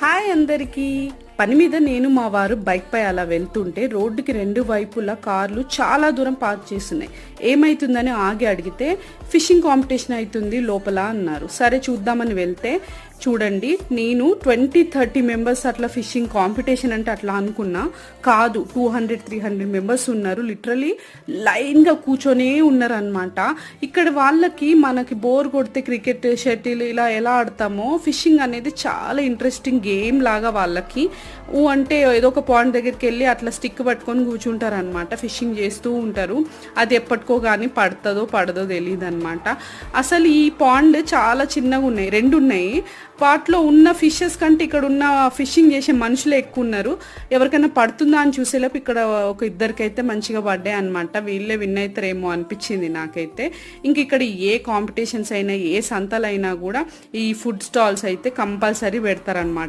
Hi అందరికీ. పని మీద నేను మా వారు బైక్ పై అలా వెళ్తుంటే రోడ్డుకి రెండు వైపులా కార్లు చాలా దూరం పార్క్ చేస్తున్నాయి. ఏమైతుందని ఆగి అడిగితే ఫిషింగ్ కాంపిటీషన్ అవుతుంది లోపల అన్నారు. సరే చూద్దామని వెళ్తే చూడండి, నేను 20-30 మెంబర్స్ అట్లా ఫిషింగ్ కాంపిటీషన్ అంటే అట్లా అనుకున్నా. కాదు, 200-300 మెంబర్స్ ఉన్నారు. లిటరలీ లైన్గా కూర్చొనే ఉన్నారు అనమాట. ఇక్కడ వాళ్ళకి మనకి బోర్ కొడితే క్రికెట్, షటిల్ ఇలా ఎలా ఆడతామో ఫిషింగ్ అనేది చాలా ఇంట్రెస్టింగ్ గేమ్ లాగా వాళ్ళకి. అంటే ఏదో ఒక పాయింట్ దగ్గరికి వెళ్ళి అట్లా స్టిక్ పట్టుకొని కూర్చుంటారు అనమాట. ఫిషింగ్ చేస్తూ ఉంటారు. అది ఎప్పటికో కానీ పడుతుందో పడదో తెలియదు అనమాట. అసలు ఈ పాండ్ చాలా చిన్నగా ఉన్నాయి, 2 ఉన్నాయి. వాటిలో ఉన్న ఫిషెస్ కంటే ఇక్కడ ఉన్న ఫిషింగ్ చేసే మనుషులే ఎక్కువ ఉన్నారు. ఎవరికైనా పడుతుందా అని చూసేలోపు ఇక్కడ ఒక ఇద్దరికైతే మంచిగా పడ్డాయి అనమాట. వీళ్ళే విన్ అవుతారేమో అనిపించింది నాకైతే. ఇంక ఇక్కడ ఏ కాంపిటీషన్స్ అయినా, ఏ సంతలైనా కూడా ఈ ఫుడ్ స్టాల్స్ అయితే కంపల్సరీ పెడతారనమాట.